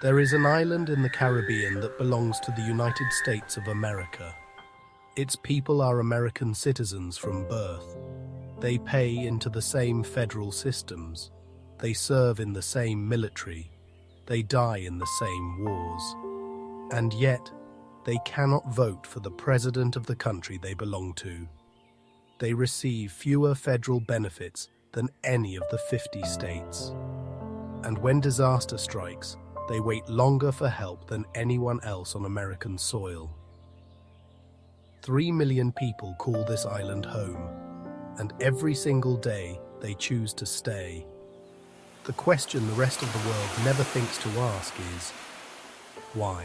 There is an island in the Caribbean that belongs to the United States of America. Its people are American citizens from birth. They pay into the same federal systems. They serve in the same military. They die in the same wars. And yet, they cannot vote for the president of the country they belong to. They receive fewer federal benefits than any of the 50 states. And when disaster strikes, they wait longer for help than anyone else on American soil. 3 million people call this island home, and every single day they choose to stay. The question the rest of the world never thinks to ask is, why?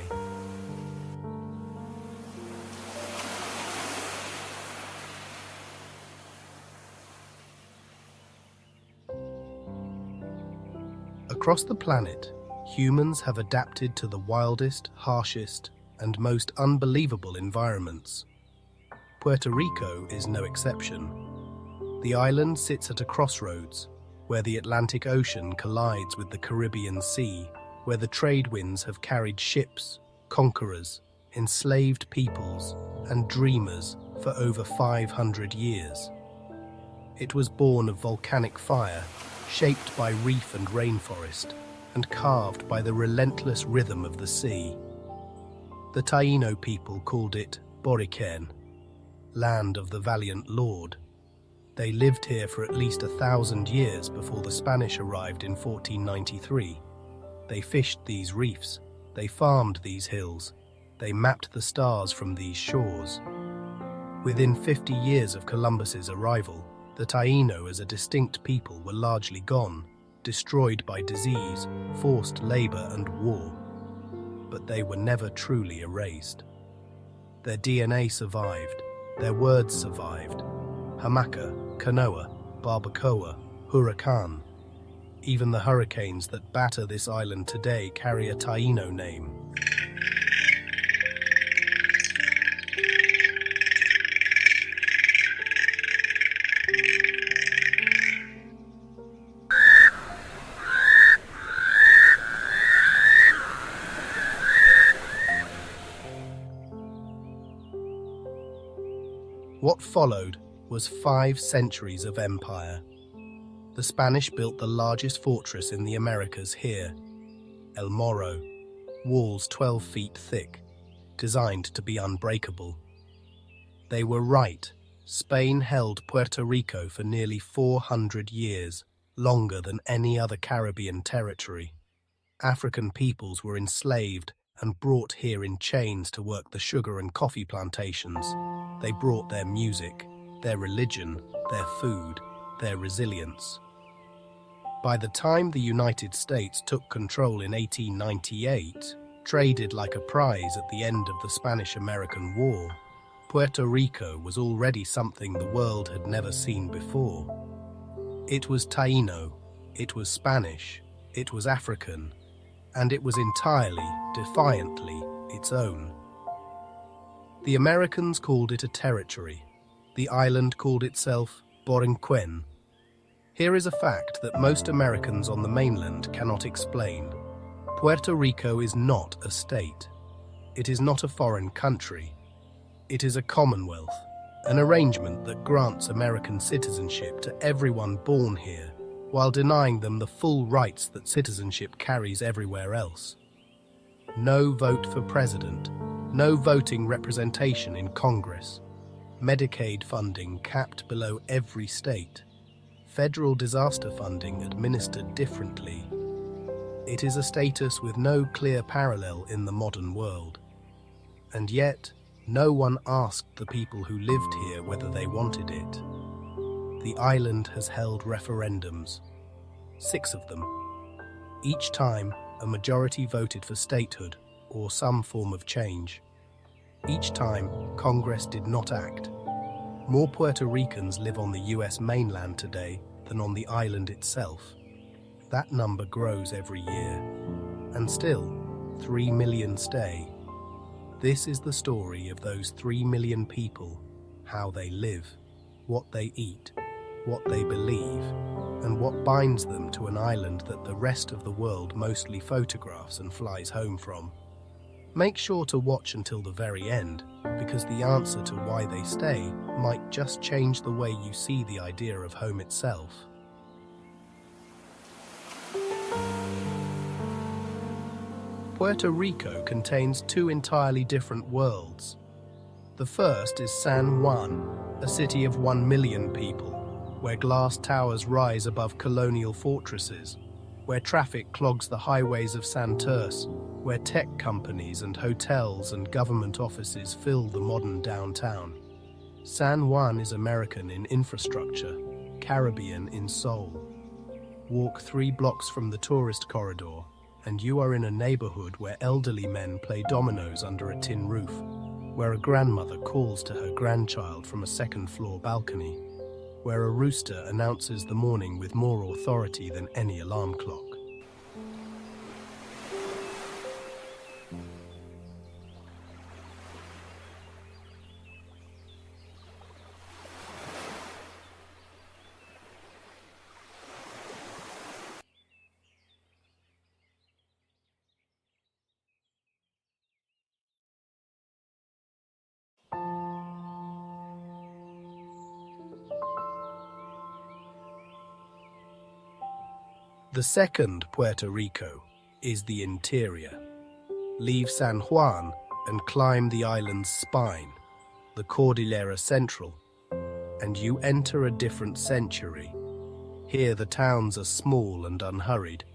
Across the planet, humans have adapted to the wildest, harshest, and most unbelievable environments. Puerto Rico is no exception. The island sits at a crossroads, where the Atlantic Ocean collides with the Caribbean Sea, where the trade winds have carried ships, conquerors, enslaved peoples, and dreamers for over 500 years. It was born of volcanic fire, shaped by reef and rainforest, and carved by the relentless rhythm of the sea. The Taino people called it Boriquen, land of the valiant lord. They lived here for at least 1,000 years before the Spanish arrived in 1493. They fished these reefs, they farmed these hills, they mapped the stars from these shores. Within 50 years of Columbus's arrival, the Taino as a distinct people were largely gone, destroyed by disease, forced labor, and war. But they were never truly erased. Their DNA survived, their words survived. Hamaca, canoa, barbacoa, huracan. Even the hurricanes that batter this island today carry a Taino name. What followed was 5 centuries of empire. The Spanish built the largest fortress in the Americas here, El Morro, walls 12 feet thick, designed to be unbreakable. They were right. Spain held Puerto Rico for nearly 400 years, longer than any other Caribbean territory. African peoples were enslaved and brought here in chains to work the sugar and coffee plantations. They brought their music, their religion, their food, their resilience. By the time the United States took control in 1898, traded like a prize at the end of the Spanish-American War, Puerto Rico was already something the world had never seen before. It was Taino, it was Spanish, it was African, and it was entirely, defiantly, its own. The Americans called it a territory. The island called itself Boriquen. Here is a fact that most Americans on the mainland cannot explain. Puerto Rico is not a state. It is not a foreign country. It is a commonwealth, an arrangement that grants American citizenship to everyone born here, while denying them the full rights that citizenship carries everywhere else. No vote for president, no voting representation in Congress, Medicaid funding capped below every state, federal disaster funding administered differently. It is a status with no clear parallel in the modern world. And yet, no one asked the people who lived here whether they wanted it. The island has held referendums, 6 of them. Each time, a majority voted for statehood or some form of change. Each time, Congress did not act. More Puerto Ricans live on the US mainland today than on the island itself. That number grows every year. And still, 3 million stay. This is the story of those 3 million people, how they live, what they eat, what they believe, and what binds them to an island that the rest of the world mostly photographs and flies home from. Make sure to watch until the very end, because the answer to why they stay might just change the way you see the idea of home itself. Puerto Rico contains two entirely different worlds. The first is San Juan, a city of 1 million people, where glass towers rise above colonial fortresses, where traffic clogs the highways of Santurce, where tech companies and hotels and government offices fill the modern downtown. San Juan is American in infrastructure, Caribbean in soul. Walk 3 blocks from the tourist corridor, and you are in a neighborhood where elderly men play dominoes under a tin roof, where a grandmother calls to her grandchild from a second-floor balcony, where a rooster announces the morning with more authority than any alarm clock. The second Puerto Rico is the interior. Leave San Juan and climb the island's spine, the Cordillera Central, and you enter a different century. Here the towns are small and unhurried.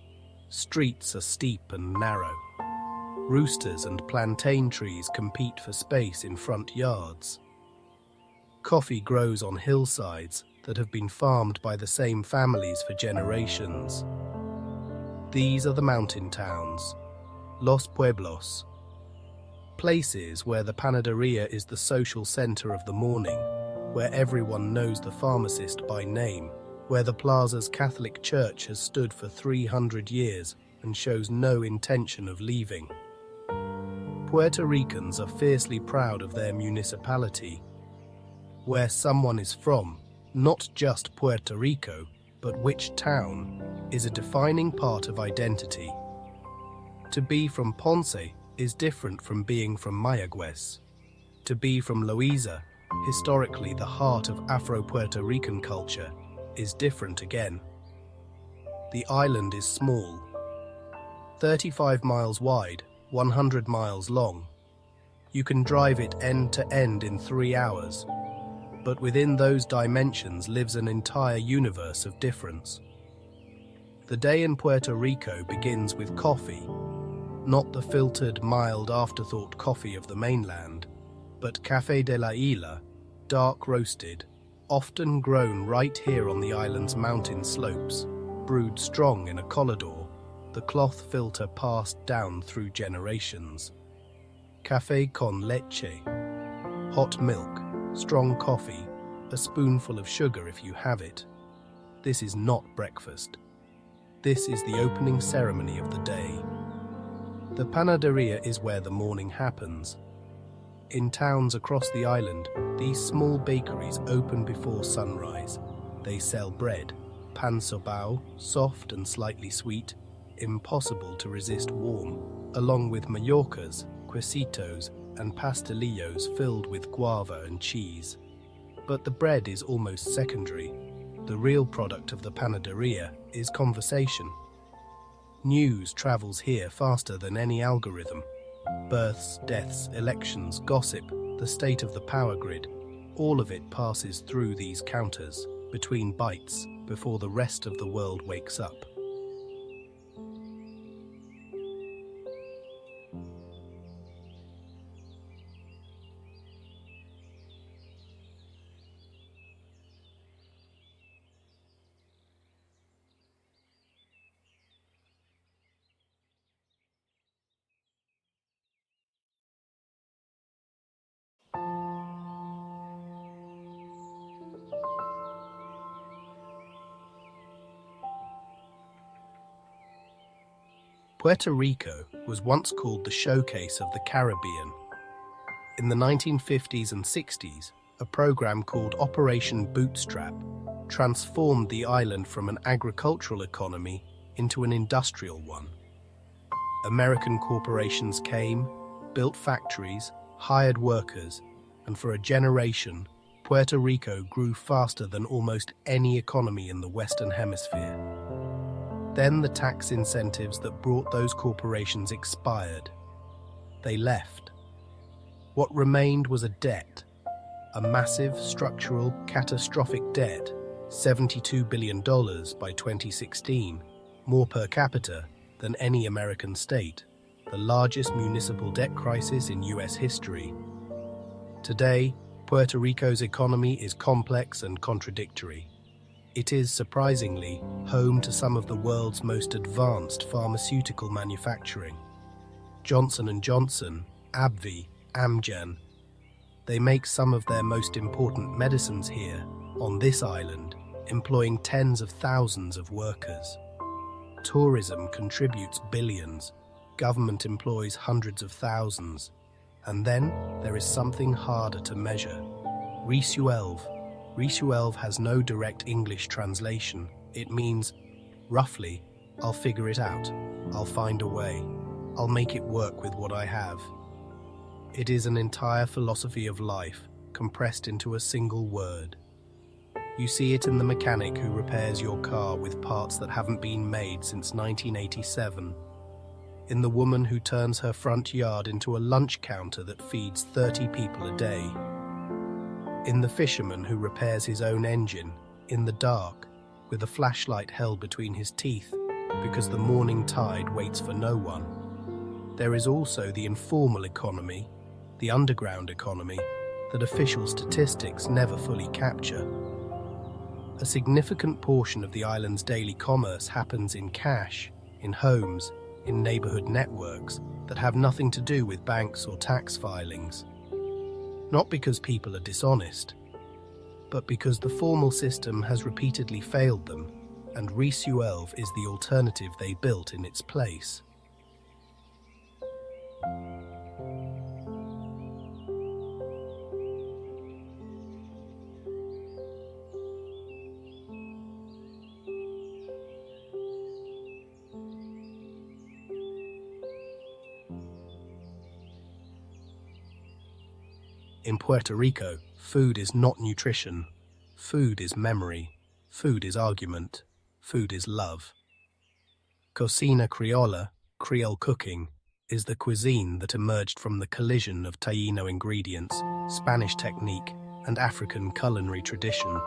Streets are steep and narrow. Roosters and plantain trees compete for space in front yards. Coffee grows on hillsides that have been farmed by the same families for generations. These are the mountain towns, Los Pueblos, places where the panaderia is the social center of the morning, where everyone knows the pharmacist by name, where the plaza's Catholic Church has stood for 300 years and shows no intention of leaving. Puerto Ricans are fiercely proud of their municipality, where someone is from, not just Puerto Rico, but which town, is a defining part of identity. To be from Ponce is different from being from Mayagüez. To be from Loíza, historically the heart of Afro-Puerto Rican culture, is different again. The island is small, 35 miles wide, 100 miles long. You can drive it end to end in 3 hours, but within those dimensions lives an entire universe of difference. The day in Puerto Rico begins with coffee, not the filtered, mild afterthought coffee of the mainland, but café de la isla, dark roasted, often grown right here on the island's mountain slopes, brewed strong in a collador, the cloth filter passed down through generations. Café con leche, hot milk, strong coffee, a spoonful of sugar if you have it. This is not breakfast. This is the opening ceremony of the day. The panaderia is where the morning happens. In towns across the island, these small bakeries open before sunrise. They sell bread, pan sobao, soft and slightly sweet, impossible to resist warm, along with mallorcas, quesitos, and pastelillos filled with guava and cheese. But the bread is almost secondary. The real product of the panaderia is conversation. News travels here faster than any algorithm. Births, deaths, elections, gossip, the state of the power grid, all of it passes through these counters, between bites, before the rest of the world wakes up. Puerto Rico was once called the showcase of the Caribbean. In the 1950s and 60s, a program called Operation Bootstrap transformed the island from an agricultural economy into an industrial one. American corporations came, built factories, hired workers, and for a generation, Puerto Rico grew faster than almost any economy in the Western Hemisphere. Then the tax incentives that brought those corporations expired. They left. What remained was a debt, a massive, structural, catastrophic debt, $72 billion by 2016, more per capita than any American state, the largest municipal debt crisis in US history. Today, Puerto Rico's economy is complex and contradictory. It is, surprisingly, home to some of the world's most advanced pharmaceutical manufacturing. Johnson & Johnson, AbbVie, Amgen. They make some of their most important medicines here, on this island, employing tens of thousands of workers. Tourism contributes billions, government employs hundreds of thousands, and then there is something harder to measure. Risuelve. Risuelve has no direct English translation. It means, roughly, I'll figure it out, I'll find a way, I'll make it work with what I have. It is an entire philosophy of life, compressed into a single word. You see it in the mechanic who repairs your car with parts that haven't been made since 1987. In the woman who turns her front yard into a lunch counter that feeds 30 people a day. In the fisherman who repairs his own engine, in the dark, with a flashlight held between his teeth, because the morning tide waits for no one. There is also the informal economy, the underground economy, that official statistics never fully capture. A significant portion of the island's daily commerce happens in cash, in homes, in neighborhood networks that have nothing to do with banks or tax filings. Not because people are dishonest, but because the formal system has repeatedly failed them, and Risuelve is the alternative they built in its place. In Puerto Rico, food is not nutrition. Food is memory. Food is argument. Food is love. Cocina criolla, Creole cooking, is the cuisine that emerged from the collision of Taíno ingredients, Spanish technique, and African culinary tradition.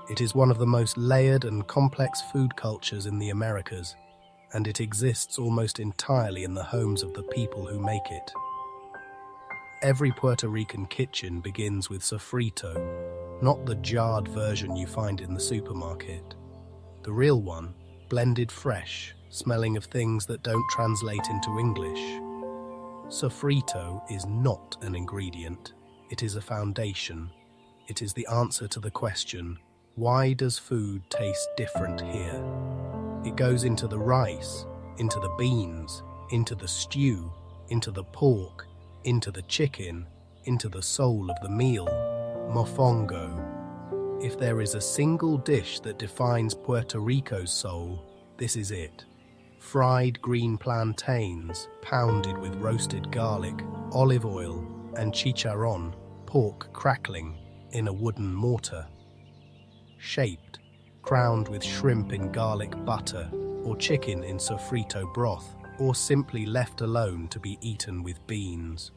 It is one of the most layered and complex food cultures in the Americas, and it exists almost entirely in the homes of the people who make it. Every Puerto Rican kitchen begins with sofrito, not the jarred version you find in the supermarket. The real one, blended fresh, smelling of things that don't translate into English. Sofrito is not an ingredient, it is a foundation. It is the answer to the question, why does food taste different here? It goes into the rice, into the beans, into the stew, into the pork, into the chicken, into the soul of the meal, mofongo. If there is a single dish that defines Puerto Rico's soul, this is it. Fried green plantains, pounded with roasted garlic, olive oil, and chicharron, pork crackling, in a wooden mortar. Shaped, crowned with shrimp in garlic butter, or chicken in sofrito broth, or simply left alone to be eaten with beans.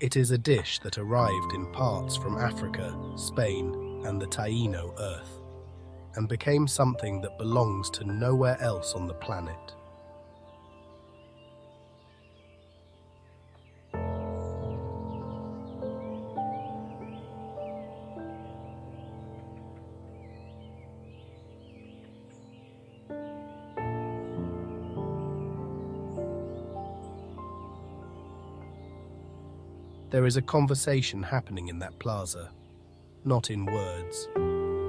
It is a dish that arrived in parts from Africa, Spain, and the Taíno earth, and became something that belongs to nowhere else on the planet. There is a conversation happening in that plaza, not in words,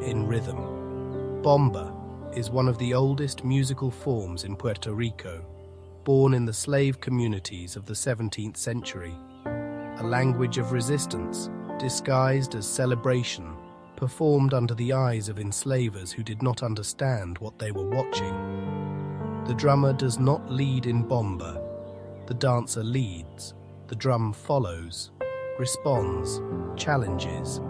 in rhythm. Bomba is one of the oldest musical forms in Puerto Rico, born in the slave communities of the 17th century. A language of resistance, disguised as celebration, performed under the eyes of enslavers who did not understand what they were watching. The drummer does not lead in bomba. The dancer leads. The drum follows, responds, challenges.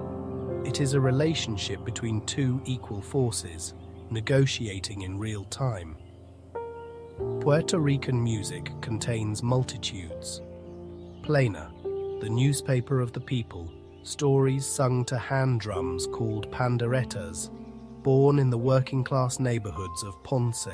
It is a relationship between two equal forces, negotiating in real time. Puerto Rican music contains multitudes. Plena, the newspaper of the people, stories sung to hand drums called panderetas, born in the working-class neighborhoods of Ponce.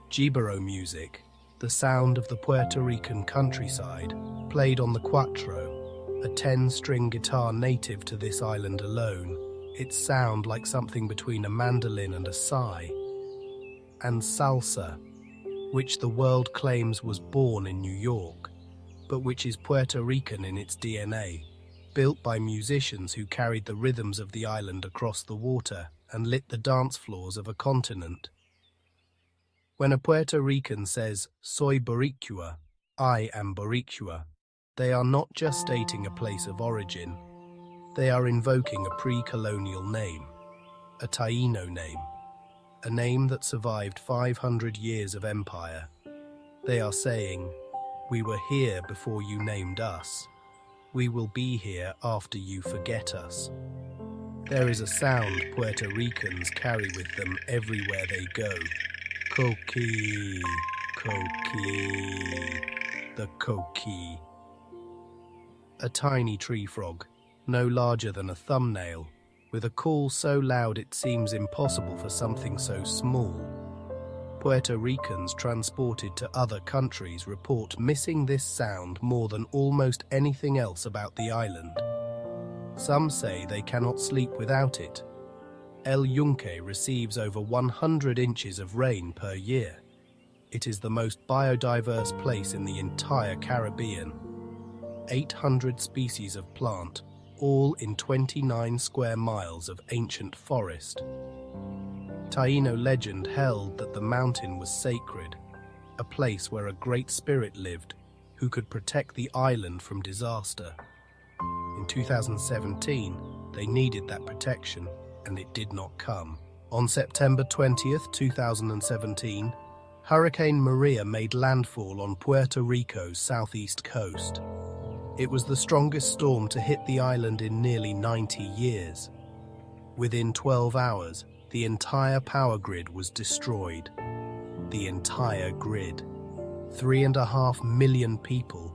Gibero music, the sound of the Puerto Rican countryside, played on the cuatro, a 10-string guitar native to this island alone, its sound like something between a mandolin and a sigh. And salsa, which the world claims was born in New York, but which is Puerto Rican in its DNA, built by musicians who carried the rhythms of the island across the water and lit the dance floors of a continent. When a Puerto Rican says, "Soy Boricua," I am Boricua, they are not just stating a place of origin. They are invoking a pre-colonial name, a Taíno name, a name that survived 500 years of empire. They are saying, "We were here before you named us. We will be here after you forget us." There is a sound Puerto Ricans carry with them everywhere they go. Coqui, coqui, the coqui. A tiny tree frog, no larger than a thumbnail, with a call so loud it seems impossible for something so small. Puerto Ricans transported to other countries report missing this sound more than almost anything else about the island. Some say they cannot sleep without it. El Yunque receives over 100 inches of rain per year. It is the most biodiverse place in the entire Caribbean. 800 species of plant, all in 29 square miles of ancient forest. Taíno legend held that the mountain was sacred, a place where a great spirit lived who could protect the island from disaster. In 2017, they needed that protection, and it did not come. On September 20th, 2017, Hurricane Maria made landfall on Puerto Rico's southeast coast. It was the strongest storm to hit the island in nearly 90 years. Within 12 hours, the entire power grid was destroyed. The entire grid. 3.5 million people.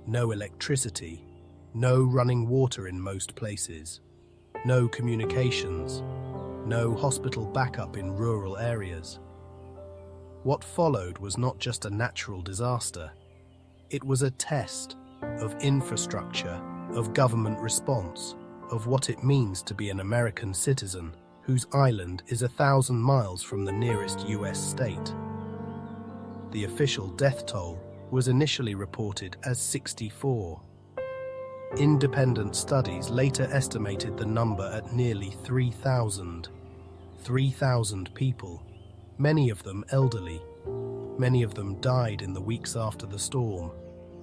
No electricity. No running water in most places. No communications. No hospital backup in rural areas. What followed was not just a natural disaster. It was a test of infrastructure, of government response, of what it means to be an American citizen whose island is 1,000 miles from the nearest US state. The official death toll was initially reported as 64. Independent studies later estimated the number at nearly 3,000. 3,000 people, many of them elderly. Many of them died in the weeks after the storm,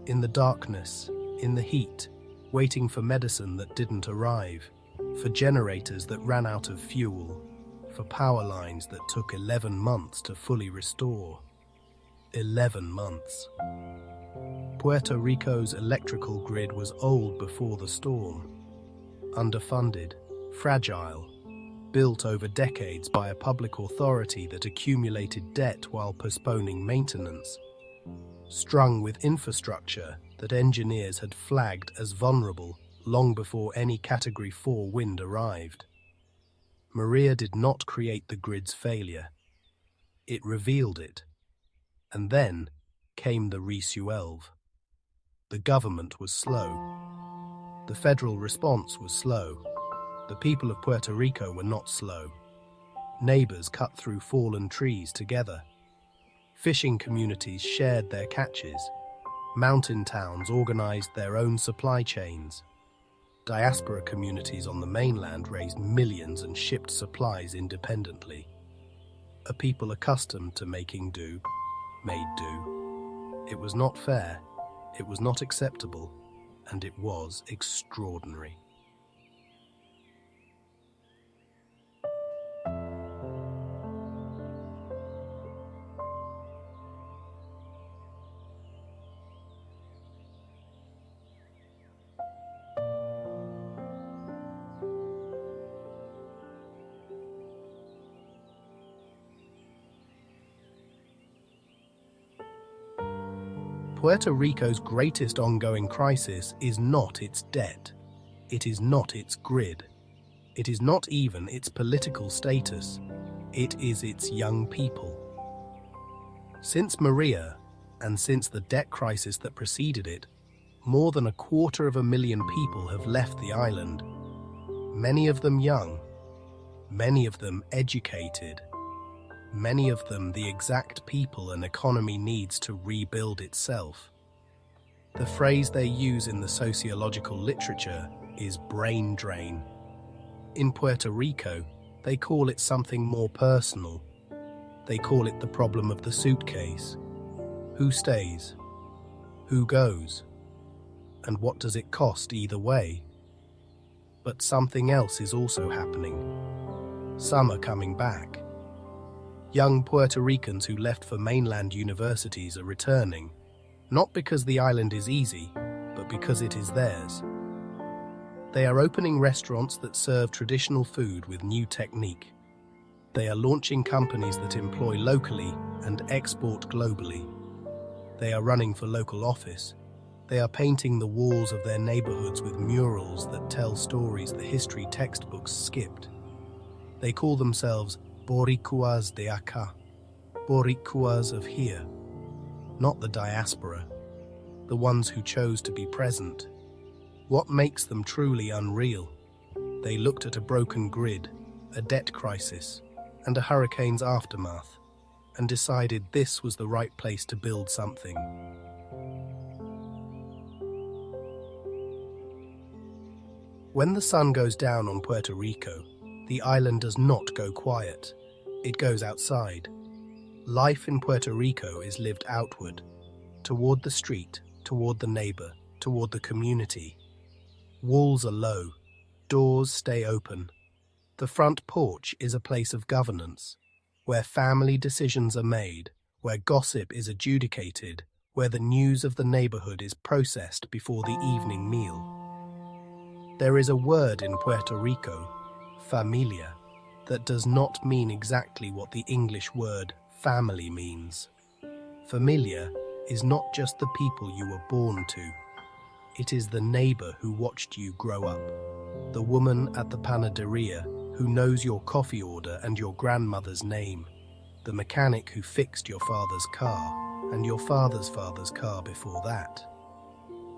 in the darkness, in the heat, waiting for medicine that didn't arrive, for generators that ran out of fuel, for power lines that took 11 months to fully restore. 11 months. Puerto Rico's electrical grid was old before the storm. Underfunded, fragile, built over decades by a public authority that accumulated debt while postponing maintenance. Strung with infrastructure that engineers had flagged as vulnerable long before any Category 4 wind arrived. Maria did not create the grid's failure. It revealed it. And then came the resuelve. The government was slow. The federal response was slow. The people of Puerto Rico were not slow. Neighbors cut through fallen trees together. Fishing communities shared their catches. Mountain towns organized their own supply chains. Diaspora communities on the mainland raised millions and shipped supplies independently. A people accustomed to making do, made do. It was not fair, it was not acceptable, and it was extraordinary. Puerto Rico's greatest ongoing crisis is not its debt. It is not its grid. It is not even its political status. It is its young people. Since Maria, and since the debt crisis that preceded it, more than 250,000 people have left the island. Many of them young, many of them educated, many of them the exact people an economy needs to rebuild itself. The phrase they use in the sociological literature is brain drain. In Puerto Rico, they call it something more personal. They call it the problem of the suitcase. Who stays? Who goes? And what does it cost either way? But something else is also happening. Some are coming back. Young Puerto Ricans who left for mainland universities are returning, not because the island is easy, but because it is theirs. They are opening restaurants that serve traditional food with new technique. They are launching companies that employ locally and export globally. They are running for local office. They are painting the walls of their neighborhoods with murals that tell stories the history textbooks skipped. They call themselves Boricuas de acá, Boricuas of here, not the diaspora, the ones who chose to be present. What makes them truly unreal? They looked at a broken grid, a debt crisis, and a hurricane's aftermath, and decided this was the right place to build something. When the sun goes down on Puerto Rico, the island does not go quiet. It goes outside. Life in Puerto Rico is lived outward, toward the street, toward the neighbor, toward the community. Walls are low, doors stay open. The front porch is a place of governance, where family decisions are made, where gossip is adjudicated, where the news of the neighborhood is processed before the evening meal. There is a word in Puerto Rico, familia, that does not mean exactly what the English word family means. Familia is not just the people you were born to. It is the neighbor who watched you grow up, the woman at the panaderia who knows your coffee order and your grandmother's name, the mechanic who fixed your father's car and your father's car before that.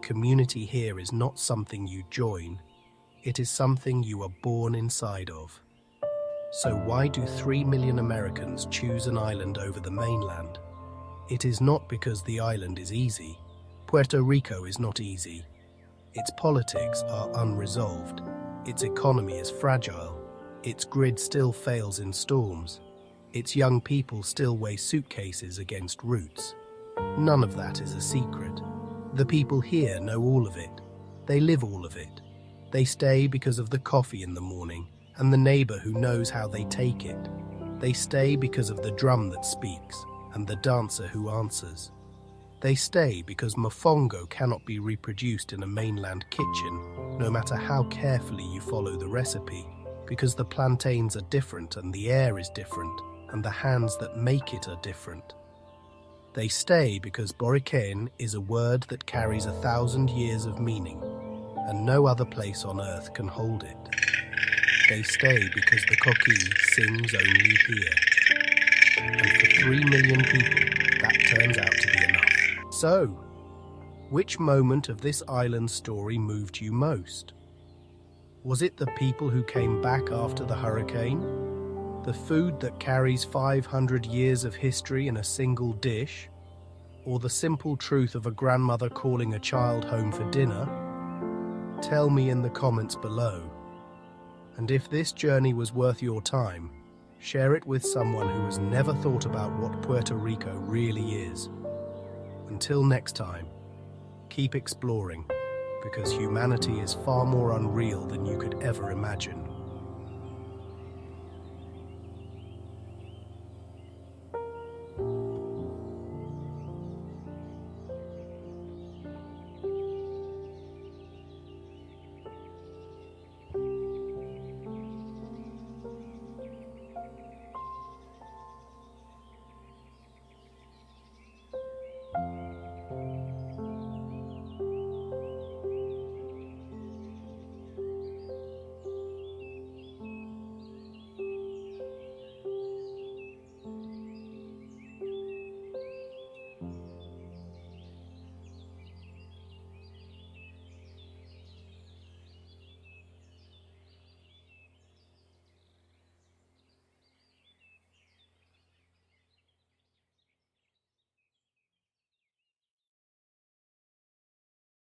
Community here is not something you join, it is something you are born inside of. So why do 3 million Americans choose an island over the mainland? It is not because the island is easy. Puerto Rico is not easy. Its politics are unresolved. Its economy is fragile. Its grid still fails in storms. Its young people still weigh suitcases against roots. None of that is a secret. The people here know all of it. They live all of it. They stay because of the coffee in the morning and the neighbor who knows how they take it. They stay because of the drum that speaks and the dancer who answers. They stay because mofongo cannot be reproduced in a mainland kitchen, no matter how carefully you follow the recipe, because the plantains are different and the air is different and the hands that make it are different. They stay because Boriquén is a word that carries 1,000 years of meaning, and no other place on earth can hold it. They stay because the coquille sings only here. And for 3 million people, that turns out to be enough. So, which moment of this island story moved you most? Was it the people who came back after the hurricane? The food that carries 500 years of history in a single dish? Or the simple truth of a grandmother calling a child home for dinner? Tell me in the comments below. And if this journey was worth your time, share it with someone who has never thought about what Puerto Rico really is. Until next time, keep exploring, because humanity is far more unreal than you could ever imagine.